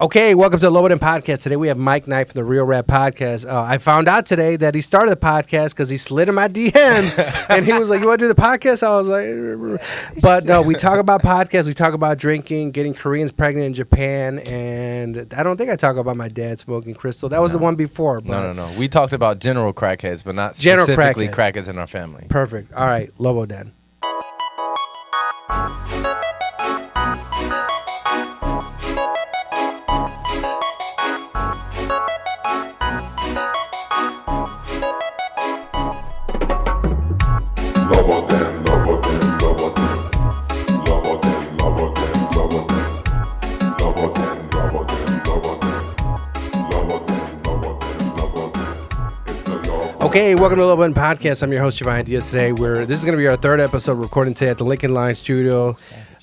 Okay, welcome to the Lobo Den podcast. Today we have Mike Knight from the Real R.A.P podcast. I found out today that he started the podcast because he slid in my DMs and he was like, "You want to do the podcast?" I was like, "But no, we talk about podcasts. We talk about drinking, getting Koreans pregnant in Japan, and I don't think I talk about my dad smoking crystal. That was the one before." But No. We talked about general crackheads, but not General specifically crackheads. crackheads in our family. Perfect. All right, Lobo Den. Lobo Den, Lobo Den, Lobo Den. Lobo Den, Lobo Den, Lobo Den. Lobo Den, Lobo Den, Lobo Den. Lobo Den, Lobo Den, Lobo Den. It's the Lobo. Okay, welcome to the Lobo Den podcast. I'm your host, Giovanni Diaz. Today, this is going to be our third episode recording today at the Lincoln Line Studio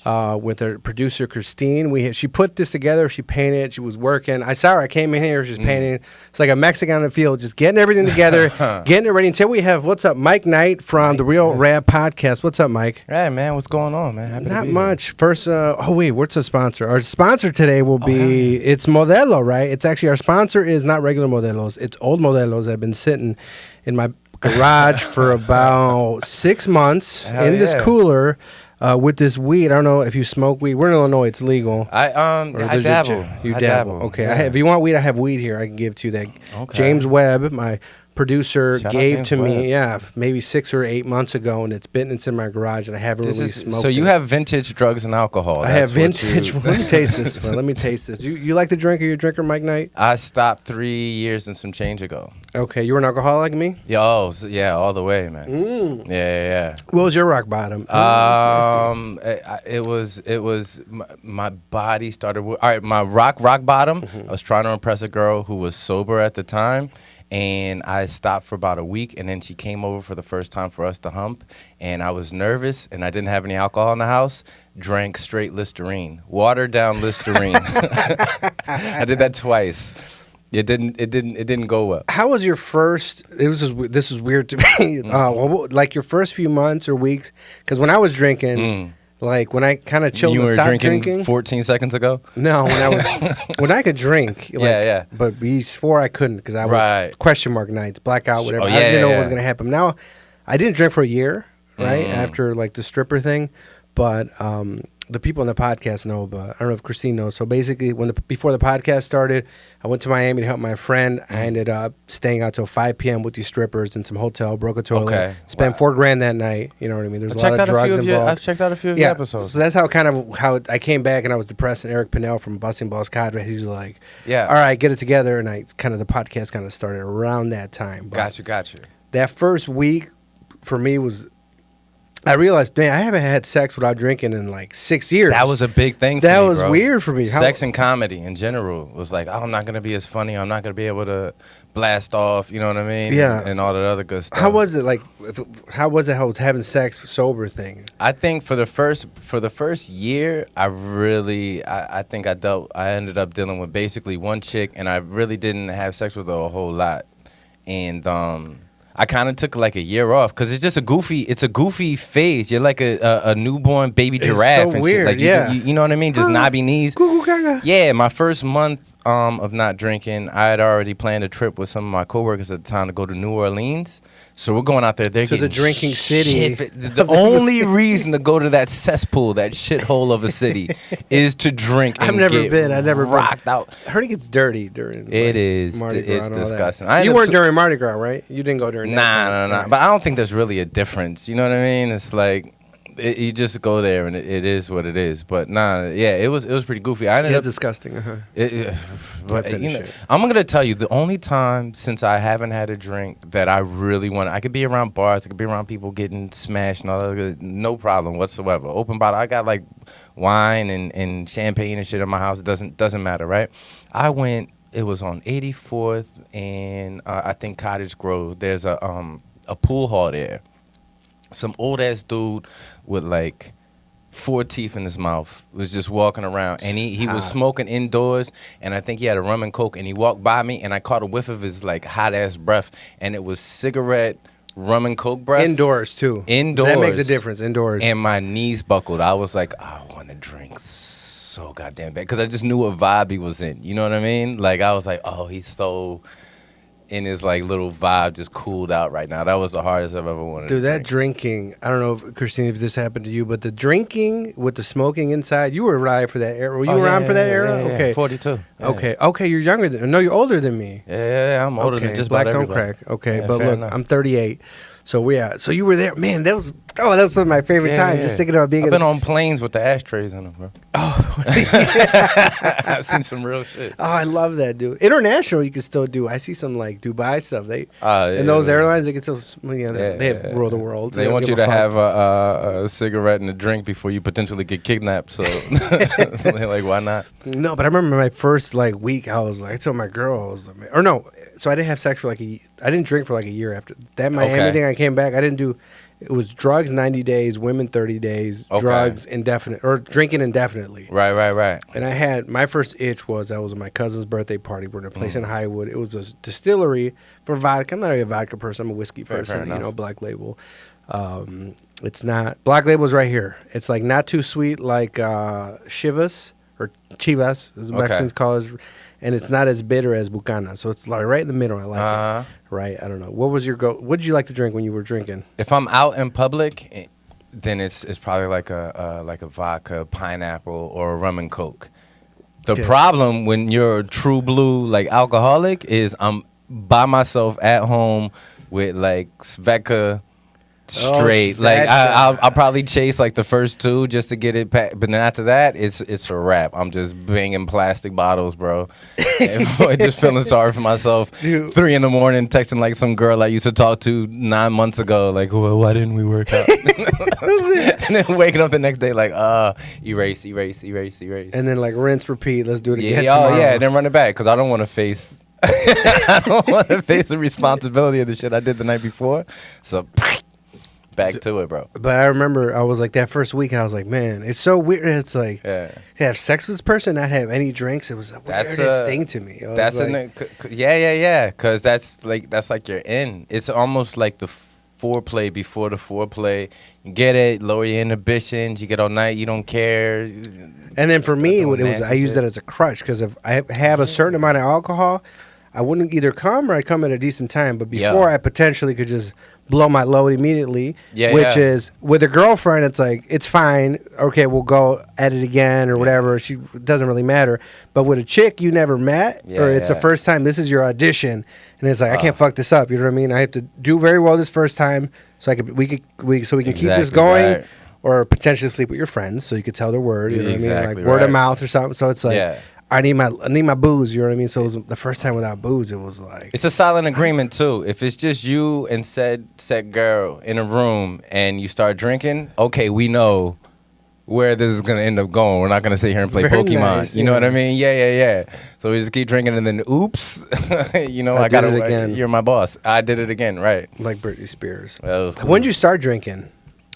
with our producer, Christine. She put this together. She painted. She was working. I saw her. I came in here. She was painting. It's like a Mexican in the field, just getting everything together, getting it ready. And today we have, what's up, Mike Knight from the Real R.A.P podcast. What's up, Mike? Hey, man, what's going on, man? Happy to Not be much. First, what's the sponsor? Our sponsor today will be, it's Modelo, right? It's actually, our sponsor is not regular Modelos. It's old Modelos that have been sitting in my garage for about 6 months in this cooler with this weed. I don't know if you smoke weed. We're in Illinois. It's legal. I dabble. You I dabble. Okay. Yeah. If you want weed, I have weed here. I can give to you that. Okay. James Webb, my producer, Shout out gave James to Webb. me, maybe 6 or 8 months ago, and it's in my garage, and I haven't really smoked So you it. have vintage drugs and alcohol. I have That's what vintage. you- Let me taste this. Let me taste this. You like to drink? Are you a drinker, Mike Knight? I stopped 3 years and some change ago. Okay, you were an alcoholic like me? Yeah, all the way, man. Yeah. What was your rock bottom? It was my body started. All right, my rock bottom. I was trying to impress a girl who was sober at the time, and I stopped for about a week, and then she came over for the first time for us to hump, and I was nervous, and I didn't have any alcohol in the house. Drank straight Listerine, watered down Listerine. I did that twice. It didn't go well. How was your first? This is weird to me. Like your first few months or weeks, because when I was drinking, like when I kind of chilled You and were stopped drinking 14 seconds ago? No, when I could drink. Like, Yeah. But before I couldn't because I would question mark nights, blackout, whatever. Oh, I didn't know what was yeah. going to happen. Now, I didn't drink for a year, right after like the stripper thing, but the people on the podcast know, but I don't know if Christine knows. So basically, before the podcast started, I went to Miami to help my friend. I ended up staying out till 5 p.m. with these strippers in some hotel, broke a toilet, Okay. spent $4,000 that night. You know what I mean? There's a lot of drugs involved. I checked out a few of your episodes. So that's how I came back and I was depressed. And Eric Pinnell from Busting Balls Cadre, he's like, Yeah. all right, get it together. And the podcast kind of started around that time. But Gotcha. that first week for me was, I realized, dang, I haven't had sex without drinking in like 6 years. That was a big thing for me, That was bro. weird for me. Sex and comedy in general was like, I'm not going to be as funny. I'm not going to be able to blast off, you know what I mean? Yeah. And all that other good stuff. How was it like? How was it having sex sober thing? I think for the first year, I think I ended up dealing with basically one chick, and I really didn't have sex with her a whole lot. And I kind of took like a year off because it's just a goofy phase. You're like a newborn baby giraffe. so and weird, shit. Like yeah. you know what I mean? Just knobby knees. Goo goo gaga. Yeah, my first month of not drinking, I had already planned a trip with some of my coworkers at the time to go to New Orleans. So we're going out there. They're To the getting drinking city. The only reason to go to that cesspool, that shithole of a city, is to drink. And I've never get been. I've never rocked been. out. I heard it gets dirty during. It is. Mardi Gras It's and all that. disgusting. You weren't during Mardi Gras, right? You didn't go during. that time. Nah. Right. But I don't think there's really a difference. You know what I mean? It's like you just go there and it is what it is. But it was pretty goofy. I ended Yeah, up disgusting. but finish you know, it. I'm gonna tell you the only time since I haven't had a drink that I really want. I could be around bars. I could be around people getting smashed and all that. Good, no problem whatsoever. Open bottle. I got like wine and champagne and shit in my house. It doesn't matter, right? I went. It was on 84th and I think Cottage Grove. There's a pool hall there. Some old ass dude with like 4 teeth in his mouth was just walking around, and he was smoking indoors, and I think he had a rum and coke, and he walked by me, and I caught a whiff of his like hot ass breath, and it was cigarette rum and coke breath. Indoors too. Indoors. That makes a difference. Indoors. And my knees buckled. I was like, I want to drink so goddamn bad because I just knew what vibe he was in. You know what I mean? Like I was like, oh, he's so in his like little vibe, just cooled out right now. That was the hardest I've ever wanted. Dude, to that drink. drinking, I don't know, if, Christine, if this happened to you, but the drinking with the smoking inside, you were alive for that era. Were you around for that era? Yeah, Okay. 42. Yeah. Okay, you're younger than, no, you're older than me. Yeah, I'm older than just black about don't everybody. crack. Okay, Yeah, but fair look, enough. I'm 38. So so you were there. Man, that was some of my favorite times. Just thinking about being I've been on planes with the ashtrays in them, bro. Oh, I've seen some real shit. oh, I love that, dude. International, you can still do. I see some like Dubai stuff. And those airlines, they can still, they have rule the world. They don't want give you a to fuck. have a cigarette and a drink before you potentially get kidnapped. So they're like, why not? No, but I remember my first like week. I was like, I told my girl, I was like, or no, so I didn't have sex for like I didn't drink for like a year after that Miami Okay. thing. I came back. I didn't do. It was drugs 90 days, women 30 days, Okay. drugs indefinite or drinking indefinitely. Right. And I had my first itch was I was at my cousin's birthday party. We're in a place Mm. in Highwood. It was a distillery for vodka. I'm not really a vodka person. I'm a whiskey Fair person. You enough. know, Black Label. It's not Black Label's right here. It's like not too sweet like Chivas or Chivas, as the Okay. Mexicans call it, and it's not as bitter as Bucana. So it's like right in the middle. I like Uh-huh. it. Right. I don't know. What was your go? What did you like to drink when you were drinking? If I'm out in public, then it's probably like a vodka, pineapple, or a rum and coke. The Okay. problem when you're a true blue like alcoholic is I'm by myself at home with like Svedka straight. Like I'll probably chase like the first two just to get it packed, but then after that it's a wrap. I'm just banging plastic bottles, bro. And just feeling sorry for myself. Dude. 3 a.m, texting like some girl I used to talk to 9 months ago. Like, well, why didn't we work out? And then waking up the next day like, erase. And then like rinse, repeat. Let's do it again. Yeah, tomorrow. and then run it back because I don't want to face. I don't want to face the responsibility of the shit I did the night before. So back to it, bro. But I remember I was like that first week, and I was like, man, it's so weird. It's like Yeah. to have sex with this person, not have any drinks. It was the That's weirdest thing to me. I was That's like, yeah. Because that's like you're in. It's almost like the foreplay before the foreplay. You get it, lower your inhibitions. You get all night. You don't care. and then for Start me, doing what it was, nasty I used shit. that as a crutch because if I have a certain amount of alcohol, I wouldn't either come or I'd come at a decent time. But before, Yeah. I potentially could just blow my load immediately. Yeah, which yeah. is with a girlfriend, it's like it's fine. Okay, we'll go at it again or whatever. It doesn't really matter. But with a chick you never met Yeah, or it's the yeah. first time, this is your audition, and it's like I can't fuck this up. You know what I mean? I have to do very well this first time so we can keep this Exactly going. right. Or potentially sleep with your friends, so you could tell their word. You know what I mean? Exactly Like word of right. mouth or something. So it's like Yeah. I need my booze. You know what I mean? So it was the first time without booze. It was like It's a silent agreement too. If it's just you and said girl in a room and you start drinking, okay, we know where this is gonna end up going. We're not gonna sit here and play Very Pokemon. nice, You know yeah. what I mean? Yeah. So we just keep drinking and then oops, you know, I I did gotta. it again. You're my boss. I did it again. Right. like Britney Spears. Well, When did you start drinking?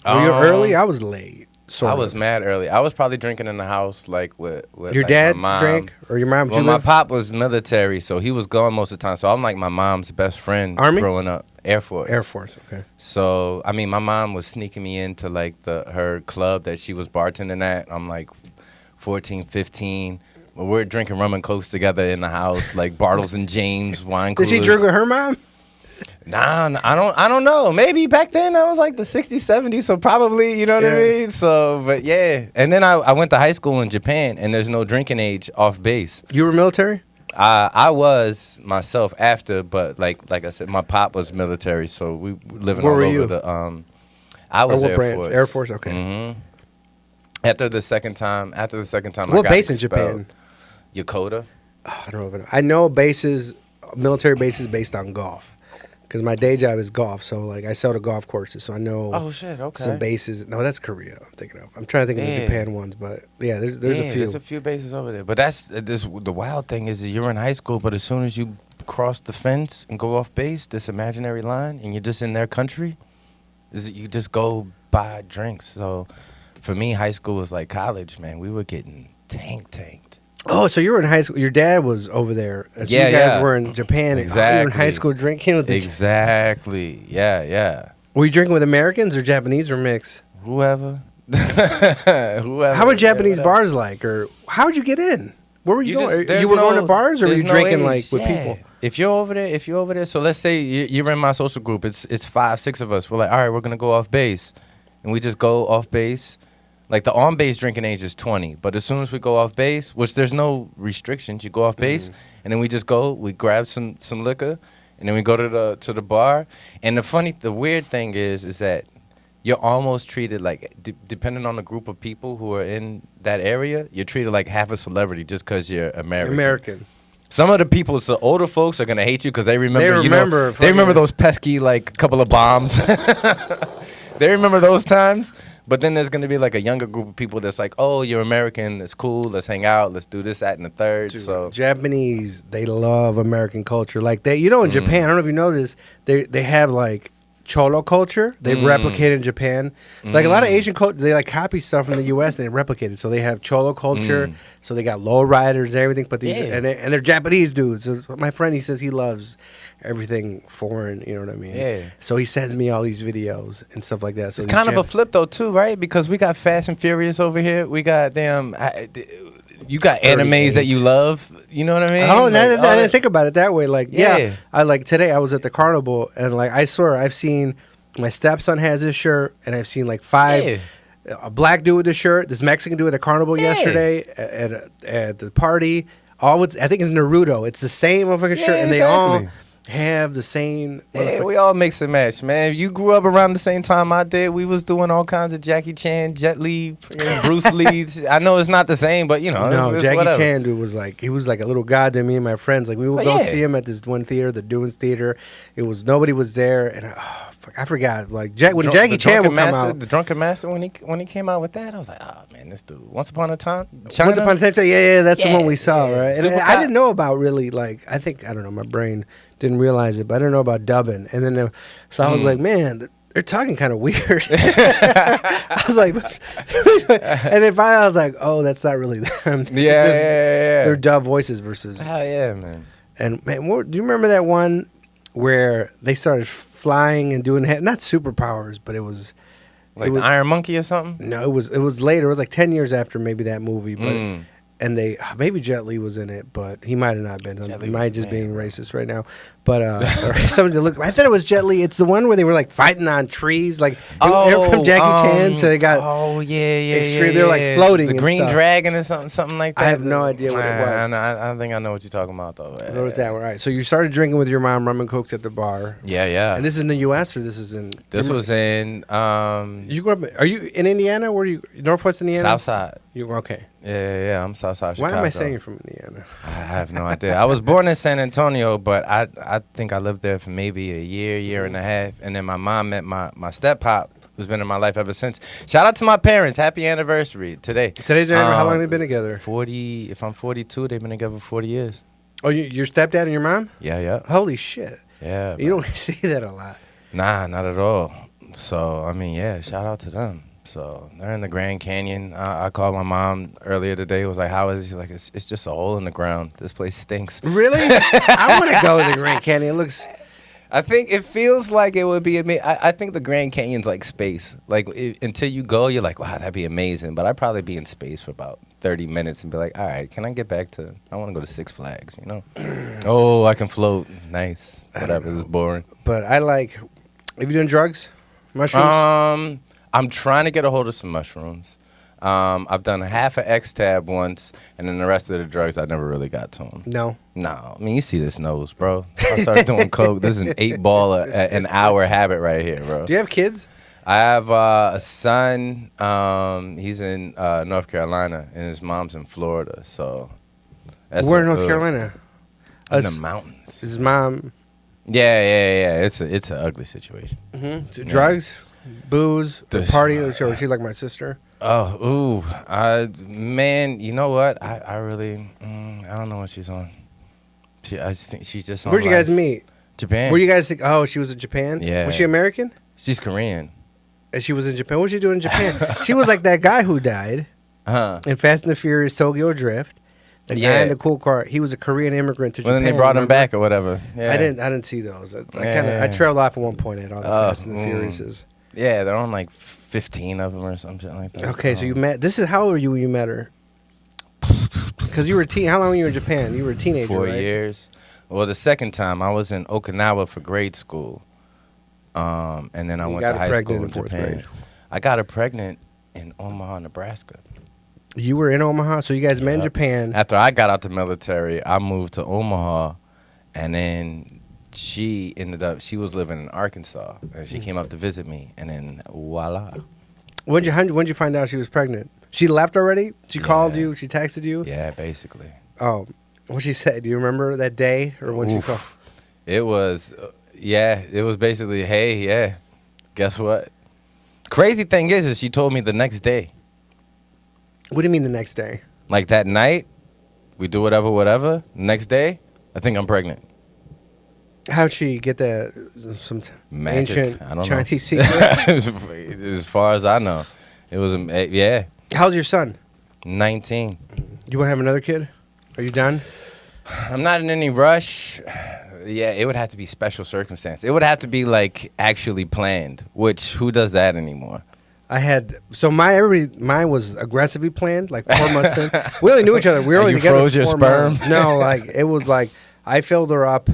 Were you early? I was late. Sort I of. was mad early. I was probably drinking in the house like with Your like, dad my mom. drank or your mom? Well, my pop was military, so he was gone most of the time. So I'm like my mom's best friend Army? growing up. Air Force. Air Force. Okay. So I mean, my mom was sneaking me into like her club that she was bartending at. I'm like 14, 15. But we're drinking rum and cokes together in the house, like Bartles and James wine Did coolers. she drink with her mom? Nah, I don't know. Maybe back then I was like the 60s, 70s, so probably, you know what I Yeah. mean? So, but yeah. And then I went to high school in Japan, and there's no drinking age off base. You were military? I was myself after, but like I said, my pop was military, so we living Where all were over you? the. I was what Air branch? Force. Air Force, okay. hmm After the second time, I What got base in expelled. Japan? Yokota. Oh, I don't know. I know bases, military bases based on golf. Because my day job is golf, so like I sell to golf courses, so I know Oh shit! Okay. some bases. No, that's Korea. I'm thinking of. I'm trying to think of the Yeah. Japan ones, but yeah, there's a few. There's a few bases over there. But that's the wild thing is that you're in high school, but as soon as you cross the fence and go off base, this imaginary line, and you're just in their country, you just go buy drinks. So for me, high school was like college, man. We were getting tanked. Oh, so you were in high school. Your dad was over there. So Yeah, you guys yeah. were in Japan. Exactly. You were in high school drinking with the. Exactly. Yeah. Were you drinking with Americans or Japanese or mixed? Whoever. Whoever. How are Japanese whatever. bars like, or how would you get in? Where were you, going? there's You were going no- to bars, or were there's you no drinking age. like with Yeah. people? If you're over there, so let's say you're in my social group. It's 5, 6 of us. We're like, all right, we're gonna go off base, and we just go off base. Like the on base drinking age is 20, but as soon as we go off base, which there's no restrictions, you go off base, and then we just go, we grab some liquor, and then we go to the bar. And the weird thing is that you're almost treated like, depending on the group of people who are in that area, you're treated like half a celebrity just because you're American. Some of the people, the older folks, are gonna hate you because they remember. They remember those pesky like couple of bombs. They remember those times. But then there's gonna be like a younger group of people that's like, oh, you're American, it's cool, let's hang out, let's do this, that, and the third. Dude, so Japanese, they love American culture. Like in Japan, I don't know if you know this, they have like cholo culture. They've replicated in Japan. Like a lot of Asian culture, they like copy stuff from the U.S. and they replicate it. So they have cholo culture. So they got low riders, everything. But these and they're Japanese dudes. So my friend, he says he loves everything foreign. You know what I mean? Yeah. So he sends me all these videos and stuff like that. So it's kind of a flip though too, right? Because we got Fast and Furious over here. We got you got 38. animes that you love. You know what I mean? Oh, Like, I didn't think about it that way. Like, Yeah. I like today I was at the carnival and like I swear I've seen my stepson has this shirt and I've seen like 5 a black dude with this shirt, this Mexican dude at the carnival yesterday at the party. I think it's Naruto. It's the same motherfucking shirt and they all have the same. Yeah, we all mix and match, man. You grew up around the same time I did. We was doing all kinds of Jackie Chan, Jet Li, Bruce Lee. I know it's not the same, but you know, No, it's Jackie whatever. Chan dude was like he was like a little god to me and my friends. Like we would go see him at this one theater, the Dunes Theater. It was nobody was there, and I forgot. Like when Jackie Chan would come out, the Drunken Master when he came out with that, I was like, oh man, this dude. Once Upon a Time, China? Once Upon a Time, that's the one we saw, right? And Super I didn't know about really like I don't know, my brain didn't realize it, but I didn't know about dubbing. And then so I was like, man, they're talking kind of weird. I was like, and then finally I was like, oh, that's not really them. Yeah. They're dub voices versus. Hell yeah, man. And man, do you remember that one where they started flying and doing not superpowers, but it was like the Iron Monkey or something? No, it was later. It was like 10 years after maybe that movie, but. And maybe Jet Li was in it, but he might have not been. He might just being racist right now. But or something to look. I thought it was Jet Li. It's the one where they were like fighting on trees, like from Jackie Chan to got. Oh yeah. They're like floating. The and Green stuff. Dragon or something like that. I have no idea what it was. I think I know what you're talking about though. What was that? All right. So you started drinking with your mom, rum and cokes at the bar. Yeah. And this is in the U.S. or this is in? This was in. You grew up? Are you in Indiana? Where are you? Northwest Indiana. Southside. You okay? Yeah. I'm Southside Chicago. Why am I saying you're from Indiana? I have no idea. I was born in San Antonio, but I think I lived there for maybe a year and a half, and then my mom met my step pop, who's been in my life ever since. Shout out to my parents. Happy anniversary today. Today's your anniversary. How long have they been together? 40. If I'm 42, they've been together for 40 years. Oh, your stepdad and your mom? Yeah. Holy shit. Yeah. You don't see that a lot. Nah, not at all. So, I mean, yeah, shout out to them. So, they're in the Grand Canyon. I called my mom earlier today. It was like, how is it? She's like, it's just a hole in the ground. This place stinks. Really? I want to go to the Grand Canyon. It looks... I think it feels like it would be amazing. I think the Grand Canyon's like space. Like, until you go, you're like, wow, that'd be amazing. But I'd probably be in space for about 30 minutes and be like, all right, can I get back to... I want to go to Six Flags, you know? Oh, I can float. Nice. Whatever. This is boring. But I like... Have you done drugs? Mushrooms? I'm trying to get a hold of some mushrooms. I've done half an X-Tab once, and then the rest of the drugs I never really got to them. No. I mean, you see this nose, bro. I started doing coke. This is an 8-ball an hour habit right here, bro. Do you have kids? I have a son. He's in North Carolina, and his mom's in Florida. So Where in North Carolina? In the mountains. His mom. Yeah. It's an ugly situation. Mm-hmm. So drugs, booze, party. Or she like my sister? Man, you know what? I really, I don't know what she's on. I just think she's just on. Where'd you guys meet? Japan. Where you guys think? Oh, she was in Japan. Yeah. Was she American? She's Korean. And she was in Japan. What was she doing in Japan? She was like that guy who died in Fast and the Furious Tokyo Drift. The guy in the cool car. He was a Korean immigrant to Japan. Well, then they brought him back or whatever. Yeah. I didn't see those. I trailed off at one point at all the Fast and the Furiouses. Yeah, they're on like 15 of them or something like that. Okay, so you met. This is how old were you when you met her? Because you were a teen. How long were you in Japan? You were a teenager, 4 right? years. Well, the second time I was in Okinawa for grade school, and then I You went got to her high pregnant school in in fourth Japan. grade. I got her pregnant in Omaha, Nebraska. You were in Omaha, so you guys met in Yep. Japan. After I got out the military, I moved to Omaha, and then she was living in Arkansas, and she came up to visit me, and then voila. When'd you find out she was pregnant? She left already? She called you? She texted you? Yeah, basically. Oh, what she said? Do you remember that day or when she Oof. called? It was, it was basically, hey, yeah, guess what? Crazy thing is she told me the next day. What do you mean the next day? Like that night, we do whatever. Next day, I think I'm pregnant. How'd she get that? Some Magic. ancient I don't Chinese know. secret? As far as I know, it was, yeah, How's your son? 19. You want to have another kid? Are you done? I'm not in any rush. Yeah, it would have to be special circumstance. It would have to be like actually planned, which who does that anymore? I had mine was aggressively planned, like 4 months in. We only knew each other. We were only You together froze your 4 sperm? months. No, like it was like I filled her up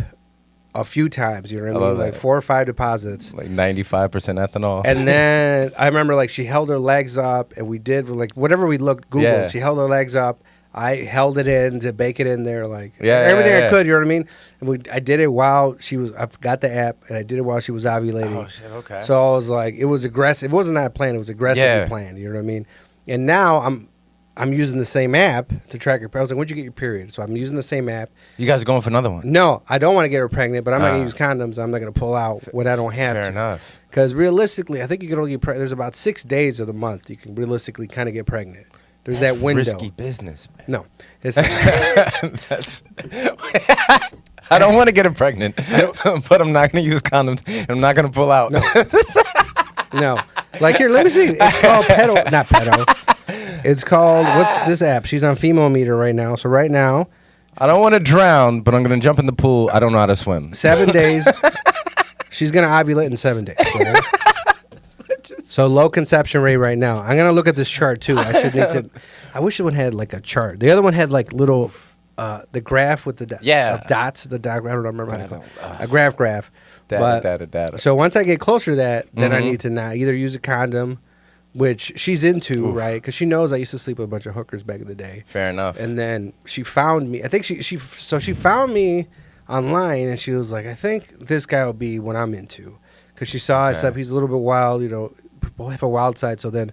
a few times. You know what I I mean? love Like that. 4 or 5 deposits. Like 95% ethanol. And then I remember like she held her legs up, and we did like whatever we looked Googled. Yeah. She held her legs up. I held it in to bake it in there, like Yeah, everything yeah. I could. You know what I mean? And I did it while she was. I got the app, and I did it while she was ovulating. Oh shit! Okay. So I was like, it was aggressive. It wasn't that planned. It was aggressively Yeah. planned. You know what I mean? And now I'm using the same app to track her. I was like, when'd you get your period? So I'm using the same app. you guys are going for another one? No, I don't want to get her pregnant, but I'm not gonna Ah. use condoms. I'm not gonna pull out when I don't have Fair to. enough. Because realistically, I think you can only get pregnant. There's about 6 days of the month you can realistically kind of get pregnant. There's that window. Risky business, man. No, it's That's. I don't want to get her pregnant, but I'm not going to use condoms. And I'm not going to pull out. no. Like here, let me see. It's called pedo, not pedo. It's called what's this app? She's on Female Meter right now. So right now, I don't want to drown, but I'm going to jump in the pool. I don't know how to swim. 7 days. She's gonna ovulate in 7 days. Right? So low conception rate right now. I'm gonna look at this chart too. I should need to. I wish the one had like a chart. The other one had like little, the graph with the dots. The dot. I don't remember how to call it. A graph. Data. So once I get closer to that, then I Mhm. need to now either use a condom, which she's into, right? Because she knows I used to sleep with a bunch of hookers back in the day. Fair enough. And then she found me. I think she found me online, and she was like, I think this guy will be what I'm into. Because she saw I slept. He's a little bit wild, you know. Both have a wild side. So then,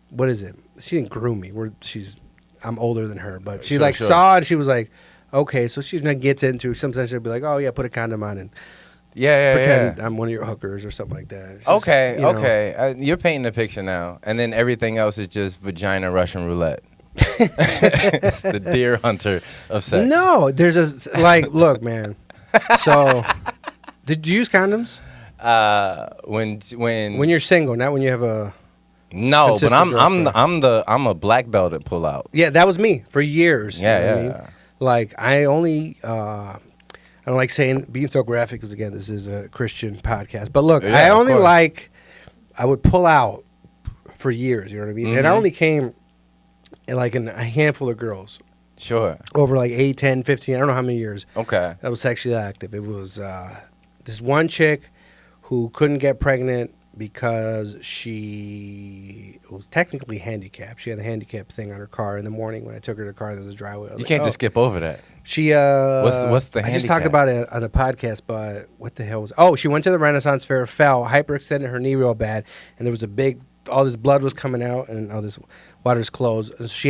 what is it? She didn't groom me. I'm older than her, but she Sure. saw it, and she was like, okay. So she gets into. Sometimes she'll be like, oh yeah, put a condom on and pretend I'm one of your hookers or something like that. It's just, Okay, you know. okay. You're painting a picture now, and then everything else is just vagina Russian roulette. It's the deer hunter of sex. No, there's a look, man. So, did you use condoms when you're single, not when you have a? No, but consistent girlfriend? I'm a black belt at pull out. Yeah, that was me for years. you know what I Yeah. mean? Like I only, I don't like being so graphic because again, this is a Christian podcast. But look, Yeah, I of only course. I would pull out for years. You know what I mean? And I Mhm. only came in like a handful of girls Sure. over like 8, 10, 15. I don't know how many years. Okay. That was sexually active. It was this one chick who couldn't get pregnant because she was technically handicapped. She had a handicap thing on her car in the morning when I took her to the car. There was a driveway. I was You like, can't oh. just skip over that. She What's the I just talked handicap? about it on the podcast, but what the hell was? Oh, she went to the Renaissance Fair, fell, hyperextended her knee real bad, and there was all this blood was coming out, and all this water's closed. And she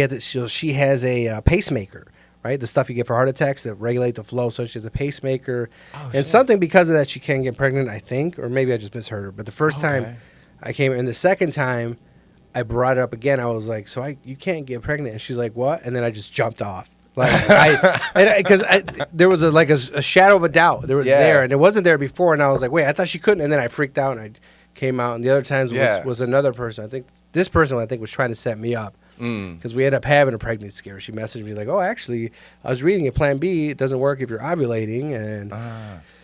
has a pacemaker, right? The stuff you get for heart attacks that regulate the flow. So she has a pacemaker, and something because of that she can't get pregnant, I think, or maybe I just misheard her. But the first time I came, and the second time I brought it up again, I was like, "So you can't get pregnant?" And she's like, "What?" And then I just jumped off. Like because there was a shadow of a doubt. There was there, and it wasn't there before. And I was like, wait, I thought she couldn't. And then I freaked out and I came out. And the other times was another person. I think this person was trying to set me up because we ended up having a pregnancy scare. She messaged me like, oh, actually, I was reading it. Plan B, it doesn't work if you're ovulating. And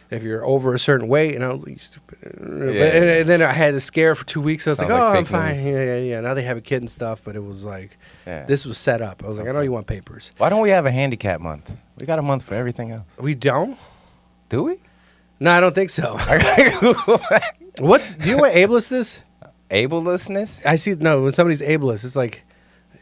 if you're over a certain weight, and I was like, you stupid. And then I had a scare for 2 weeks. I was Sounds like, like oh, I'm fake fine. news. Yeah. Now they have a kid and stuff, but it was like, Yeah. this was set up. I was like, I know you want papers. Why don't we have a handicap month? We got a month for everything else. We don't? Do we? No, I don't think so. I gotta Google that. Do you know what ableist is? Ableistness? I see. No, when somebody's ableist, it's like,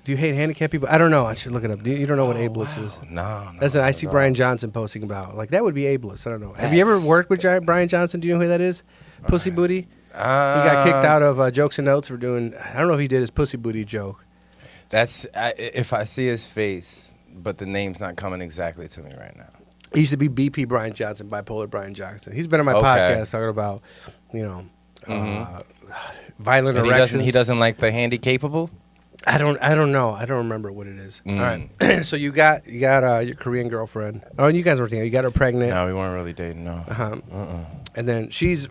do you hate handicapped people? I don't know. I should look it up. You don't know what ableist is? No. Listen, I see Brian Johnson posting about like that would be ableist. I don't know. Have you ever worked with Brian Johnson? Do you know who that is? Pussy Booty. He got kicked out of Jokes and Notes for doing. I don't know if he did his Pussy Booty joke. If I see his face, but the name's not coming exactly to me right now. He used to be BP Brian Johnson, bipolar Brian Johnson. He's been on my Okay. podcast talking about, violent And erections. he doesn't like the handy-capable? I don't know. I don't remember what it is. Mm. All right. So you got your Korean girlfriend. Oh, and you guys were thinking you got her pregnant. No, we weren't really dating, no. Uh-huh. And then she's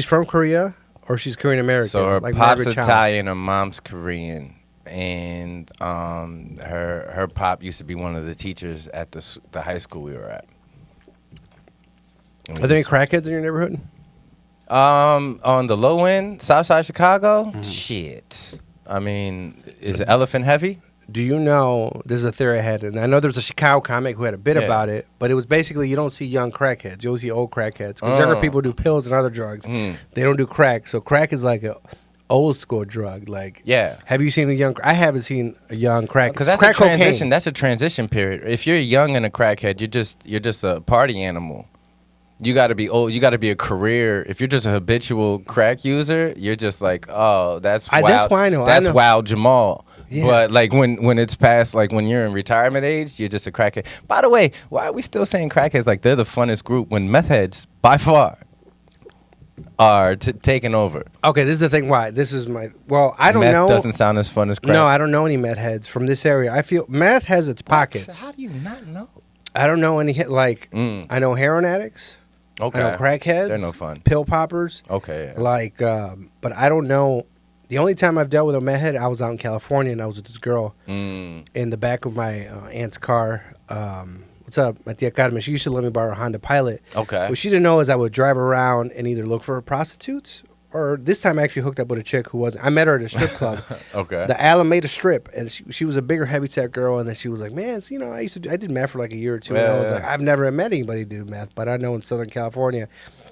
from Korea or she's Korean American. So her like pop's Margaret Cho. Italian, her mom's Korean. And her pop used to be one of the teachers at the high school we were at. Are there any crackheads in your neighborhood? On the low end, South Side Chicago? Mm-hmm. Shit. I mean, is it elephant heavy? Do you know, this is a theory I had, and I know there's a Chicago comic who had a bit Yeah. about it, but it was basically you don't see young crackheads, you only see old crackheads. Because younger people do pills and other drugs. Mm. They don't do crack. So crack is like a old school drug. Like, Yeah. have you seen I haven't seen a young crack. Because that's crack a transition. cocaine. That's a transition period. If you're young and a crackhead, you're just a party animal. You got to be old. You got to be a career. If you're just a habitual crack user, you're just like, oh, that's wild. That's why I know. That's Wild Jamal. Yeah. But like when it's past, like when you're in retirement age, you're just a crackhead. By the way, why are we still saying crackheads? Like they're the funnest group when meth heads by far are taking over. Okay, this is the thing. Why? This is I don't meth know. doesn't sound as fun as crack. No, I don't know any meth heads from this area. I feel meth has its pockets. How do you not know? I don't know any I know heroin addicts. Okay. I know crackheads. They're no fun. Pill poppers. Okay. Yeah. Like, but I don't know. The only time I've dealt with a meth head, I was out in California and I was with this girl in the back of my aunt's car. What's up, my tia Carmen? She used to let me borrow a Honda Pilot. Okay. What she didn't know is I would drive around and either look for prostitutes or this time I actually hooked up with a chick who wasn't. I met her at a strip club. Okay. The Alameda Strip, and she was a bigger, heavy-set girl, and then she was like, "Man, I did meth for like a year or two." And I was like, "I've never met anybody do meth, but I know in Southern California,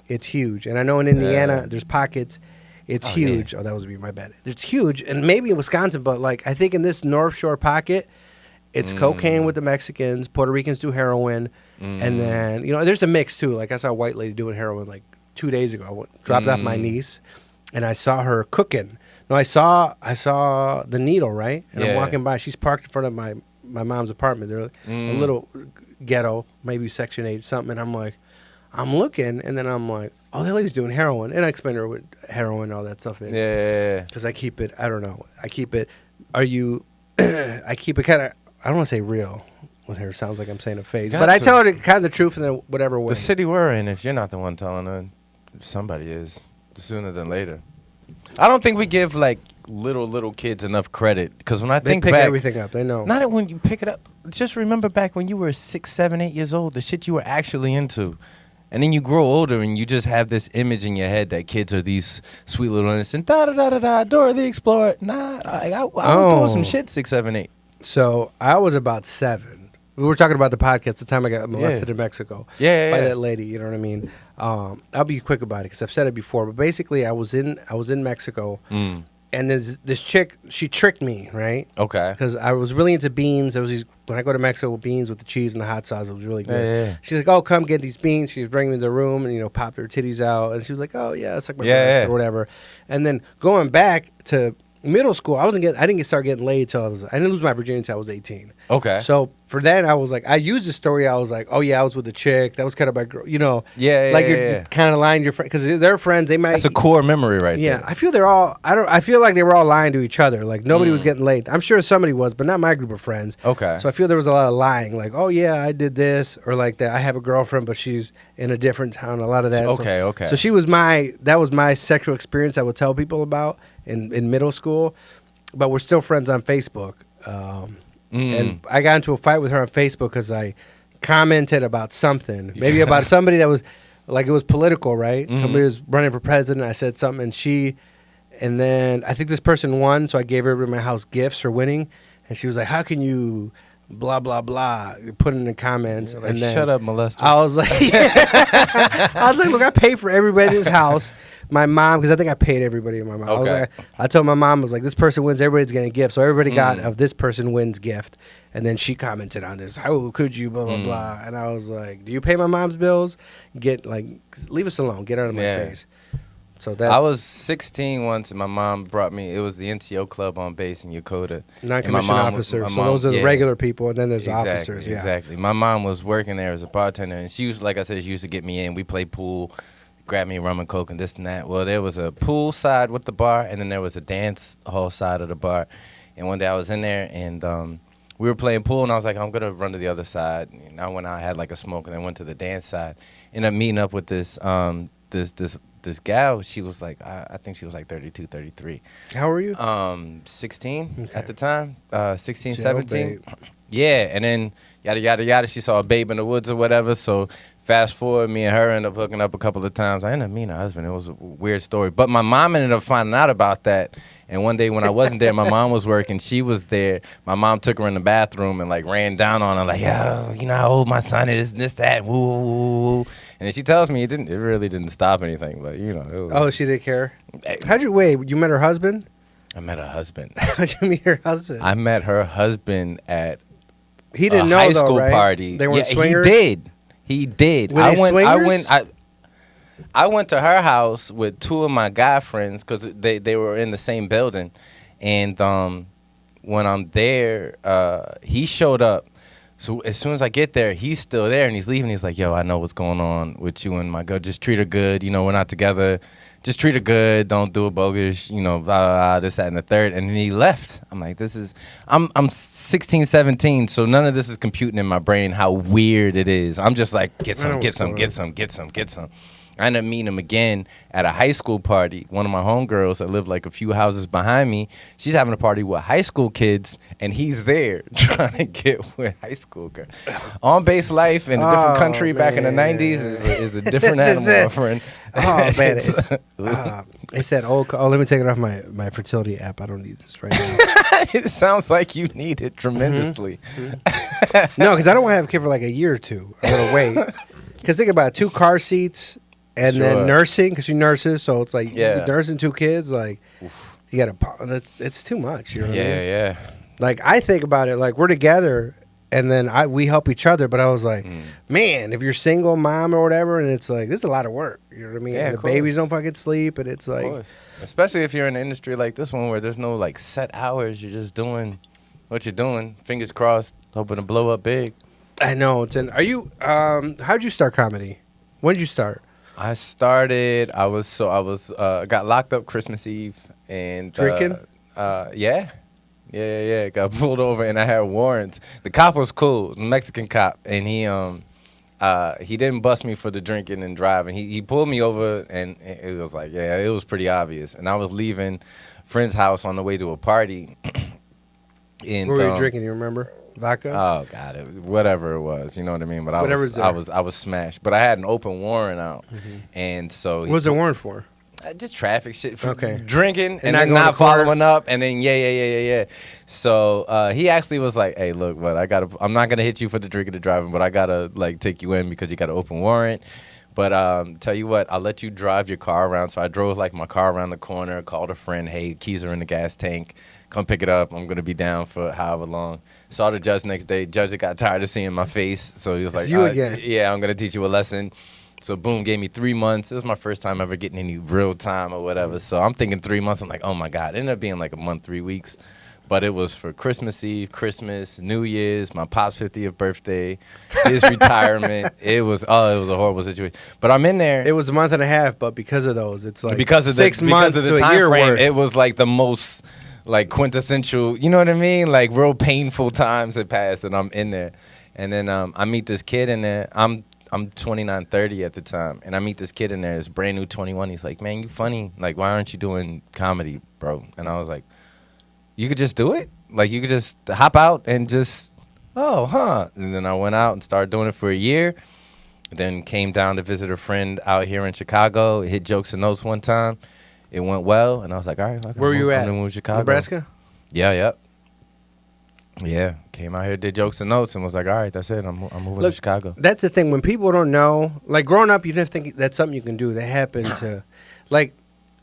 it's huge, and I know in Indiana there's pockets. It's huge. Yeah. Oh, that was my bad. It's huge, and maybe in Wisconsin, but like I think in this North Shore pocket, it's cocaine with the Mexicans. Puerto Ricans do heroin, and then there's a mix too. Like I saw a white lady doing heroin like 2 days ago. I dropped off my niece, and I saw her cooking. No, I saw the needle, right? And I'm walking by. She's parked in front of my mom's apartment. They're a little ghetto, maybe Section 8 something. And I'm like, I'm looking, and then I'm like, oh, that lady's doing heroin. And I explained to her what heroin and all that stuff is. Yeah. Because I keep it, I don't know. I keep it kind of, I don't want to say real with her. Sounds like I'm saying a phase. But I tell her kind of the truth in whatever way. The city we're in, if you're not the one telling her, somebody is sooner than later. I don't think we give like little kids enough credit because when I think pick back, everything up. They know. Not when you pick it up. Just remember back when you were 6, 7, 8 years old, the shit you were actually into, and then you grow older and you just have this image in your head that kids are these sweet little innocent Dora the Explorer. Nah, I was doing some shit 6, 7, 8. So I was about 7. We were talking about the podcast the time I got molested in Mexico. By that lady, you know what I mean? I'll be quick about it because I've said it before. But basically, I was in Mexico, and this chick, she tricked me, right? Okay. Because I was really into beans. When I go to Mexico, beans with the cheese and the hot sauce, it was really good. Yeah. She's like, "Oh, come get these beans." She was bringing me to the room and popped her titties out, and she was like, "Oh yeah, it's like my breast or whatever." And then going back to middle school, I didn't start getting laid till I didn't lose my virginity until I was 18. Okay. So for that, I was like, I used the story. I was like, oh yeah, I was with a chick. That was kind of my girl. Like you're kind of lying to your friend because they're friends. They might. That's a core memory right there. Yeah, I feel I feel like they were all lying to each other. Like nobody was getting laid. I'm sure somebody was, but not my group of friends. Okay. So I feel there was a lot of lying. Like, oh yeah, I did this, or like that. I have a girlfriend, but she's in a different town. A lot of that. Okay. So that was my sexual experience. I would tell people about in middle school. But we're still friends on Facebook. And I got into a fight with her on Facebook because I commented about something, maybe about somebody that was like, it was political, right? Mm-hmm. Somebody was running for president. I said something, and then I think this person won, so I gave everybody in my house gifts for winning, and she was like, "How can you blah blah blah?" Put it in the comments, Like, and then shut up, molester. I was like, I was like, look, I paid for everybody in this house. My mom, because I think I paid everybody in my mom. I was Okay. like, I told my mom, I was like, this person wins, everybody's getting a gift. So everybody got of this person wins gift. And then she commented on this, how could you, blah, blah, blah. And I was like, do you pay my mom's bills? Leave us alone. Get out of my face. So that I was 16 once, and my mom brought me. It was the NCO club on base in Yokota. non-commissioned officers. So those are the regular people, and then there's officers. Yeah. Exactly. My mom was working there as a bartender, and she was, like I said, she used to get me in. We played pool, grab me rum and coke and this and that. Well, there was a pool side with the bar, and then there was a dance hall side of the bar. And one day I was in there, and we were playing pool, and I was like, I'm gonna run to the other side. And I went out, I had like a smoke, and then went to the dance side. Ended up meeting up with this this gal. She was like, I think she was like 32, 33. How are you? 16 Okay. at the time, 16, Jail 17. babe. Yeah, and then yada yada yada. She saw a babe in the woods or whatever. So fast forward, me and her ended up hooking up a couple of times. I ended up meeting her husband. It was a weird story, but my mom ended up finding out about that. And one day when I wasn't there, my mom was working. She was there. My mom took her in the bathroom and like ran down on her like, yo, you know how old my son is, and this, that, woo, woo, woo, woo. And then she tells me it really didn't stop anything, but you know. It was, Oh, she didn't care. You met her husband? I met her husband. How'd you meet her husband? I met her husband at He didn't a know high though, school right? party. They weren't Yeah, swingers. He did. Were they swingers? I went to her house with two of my guy friends because they were in the same building, and when I'm there, he showed up. So as soon as I get there, he's still there and he's leaving. He's like, "Yo, I know what's going on with you and my girl. Just treat her good. You know, we're not together. Just treat her good. Don't do it bogus. You know, blah, blah, blah, this, that, and the third." And then he left. I'm like, I'm 16, 17, so none of this is computing in my brain how weird it is. I'm just like, get some. I ended up meeting him again at a high school party. One of my homegirls that lived like a few houses behind me, she's having a party with high school kids, and he's there trying to get with high school girls. On base life in a different country back in the 90s is a different animal, my friend. Oh, man. It said, let me take it off my fertility app. I don't need this right now. It sounds like you need it tremendously. No, because I don't want to have a kid for like a year or two. I'm going to wait. Because think about it, 2 car seats and then Sure. nursing, because she nurses. So it's like Yeah. nursing 2 kids. Like, you got to, it's too much. You know what I mean? Yeah. Like, I think about it, like, we're together and then we help each other. But I was like, man, if you're single mom or whatever, and it's like, this is a lot of work. You know what I mean? Yeah, And of the babies course. don't fucking sleep. And it's Of like, course. Especially if you're in an industry like this one where there's no like set hours. You're just doing what you're doing. Fingers crossed, hoping to blow up big. I know. Are you, how'd you start comedy? When did you start? I got locked up Christmas Eve and Drinking? Yeah. Got pulled over and I had warrants. The cop was cool, the Mexican cop, and he didn't bust me for the drinking and driving. He pulled me over and it was like, yeah, it was pretty obvious. And I was leaving a friend's house on the way to a party. And, What were you drinking? You remember? Vodka? Oh God, whatever it was, you know what I mean. But Whatever's there. I was smashed. But I had an open warrant out, and so what was the warrant for? just traffic shit. For Okay. drinking and not then going not to court? following up, and then yeah. So he actually was like, "Hey, look, but I'm not gonna hit you for the drinking and driving, but I gotta like take you in because you got an open warrant." But tell you what, I'll let you drive your car around. So I drove like my car around the corner, called a friend, hey, keys are in the gas tank. Come pick it up. I'm going to be down for however long. Saw the judge next day. Judge got tired of seeing my face. So he was like, you again. yeah, I'm going to teach you a lesson. So boom, gave me 3 months. It was my first time ever getting any real time or whatever. So I'm thinking 3 months. I'm like, oh my God. It ended up being like a month, 3 weeks. But it was for Christmas Eve, Christmas, New Year's, my pop's 50th birthday, his retirement. It was a horrible situation. But I'm in there. It was a month and a half, but because of those, it's like because of 6 months because of the to a time year frame, worth. it was like the most like quintessential, you know what I mean? Like real painful times had passed, and I'm in there, and then I meet this kid in there. I'm 29, 30 at the time, and I meet this kid in there. It's brand new 21. He's like, man, you funny. Like, why aren't you doing comedy, bro? And I was like, you could just do it. Like, you could just hop out and just oh, huh. And then I went out and started doing it for a year. Then came down to visit a friend out here in Chicago. Hit Jokes and Notes one time. It went well, and I was like, all right. Where were you at? I'm gonna move to Chicago. Nebraska? Yeah, yep. Yeah, came out here, did Jokes and Notes, and was like, all right, that's it. I'm moving to Chicago. That's the thing. When people don't know, like growing up, you didn't think that's something you can do. That happened to, like,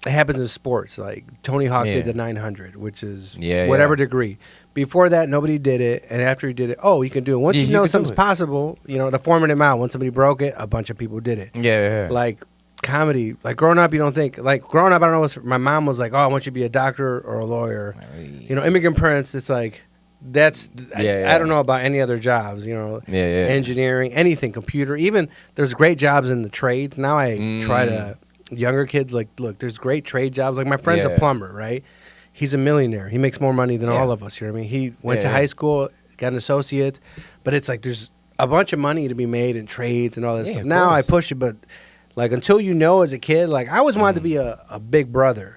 it happens in sports. Like Tony Hawk did the 900, which is whatever degree. Before that, nobody did it, and after he did it, oh, you can do it. Once you know something's possible, you know, the 4-minute mile. When somebody broke it, a bunch of people did it. Yeah. Like comedy, like growing up, you don't think. Like growing up, I don't know. My mom was like, oh, I want you to be a doctor or a lawyer. You know, Immigrant Parents. It's like. That's I don't know about any other jobs, you know, engineering, anything, computer. Even there's great jobs in the trades. Now I try to younger kids like, look, there's great trade jobs. Like my friend's a plumber, right? He's a millionaire. He makes more money than all of us. You know what I mean? He went to high school, got an associate, but it's like there's a bunch of money to be made in trades and all that stuff. Now I push it, but like until you know as a kid, like I always wanted to be a big brother.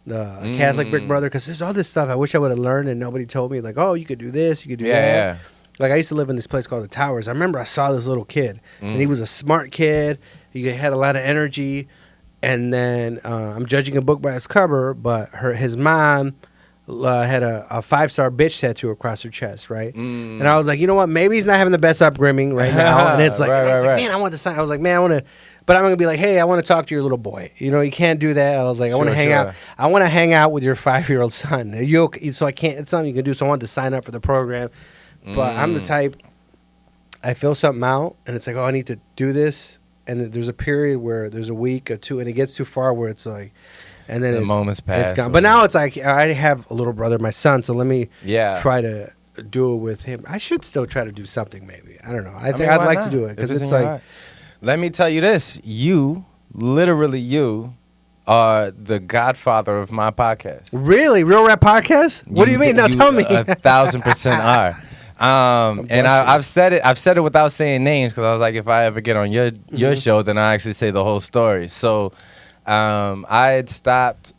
A Catholic big brother, because there's all this stuff I wish I would have learned and nobody told me, like, oh, you could do this, you could do that. Yeah. Like I used to live in this place called the Towers. I remember I saw this little kid, and he was a smart kid. He had a lot of energy, and then I'm judging a book by its cover, but his mom had a 5-star bitch tattoo across her chest, right? And I was like, you know what? Maybe he's not having the best upbringing right now, and it's like, man, I want to sign. I was like, man, I want to. But I'm gonna be like, hey, I want to talk to your little boy. You know, you can't do that. I was like, I want to hang out. I want to hang out with your 5-year-old son. So I can't. It's something you can do. So I wanted to sign up for the program. But I'm the type. I fill something out, and it's like, oh, I need to do this. And there's a period where there's a week or two, and it gets too far where it's like, and then the moments pass. It's gone. But now it's like I have a little brother, my son. So let me try to do it with him. I should still try to do something. Maybe I don't know. I think I'd like to do it because it's like. Let me tell you this. You, literally you, are the godfather of my podcast. Really? Real Rap Podcast? What do you mean? Now tell me. 1,000% are. And I've said it without saying names because I was like, if I ever get on your show, then I actually say the whole story. So I had stopped,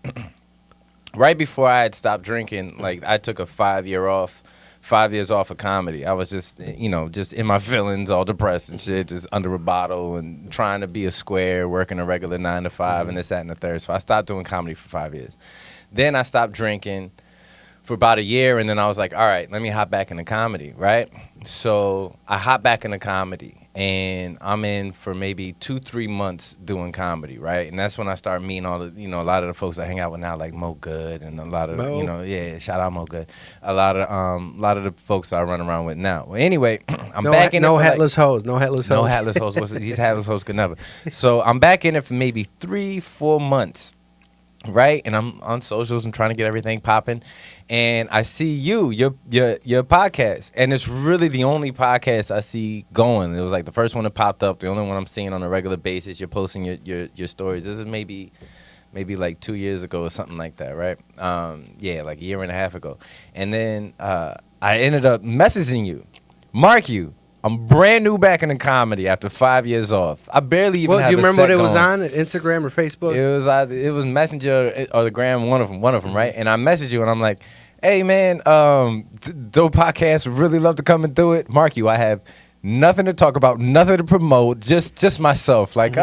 right before I had stopped drinking, like I took a 5 years off of comedy. I was just, just in my feelings, all depressed and shit, just under a bottle and trying to be a square, working a regular 9 to 5 and this, that, and the third. So I stopped doing comedy for 5 years. Then I stopped drinking for about a year, and then I was like, all right, let me hop back into comedy, right? So I hop back into comedy, and I'm in for maybe 2-3 months doing comedy, right? And that's when I start meeting all the, a lot of the folks I hang out with now, like Mo Good, and a lot of, shout out Mo Good. A lot of the folks I run around with now. Well, anyway, I'm back in it. No hatless hoes. No hatless hoes. These hatless hoes could never. So I'm back in it for maybe 3-4 months, right? And I'm on socials and trying to get everything popping. And I see your podcast, and it's really the only podcast I see going. It was like the first one that popped up, the only one I'm seeing on a regular basis. You're posting your stories. This is maybe like 2 years ago or something like that, right? Like a year and a half ago. And then I ended up messaging you, Mark you. I'm brand new back in the comedy after 5 years off. I barely even. Do you remember what it was on? Instagram or Facebook? It was Messenger or the Gram, one of them, right? And I messaged you, and I'm like, hey man, dope podcast. Would really love to come and do it. Mark you, I have nothing to talk about, nothing to promote, just myself. Like,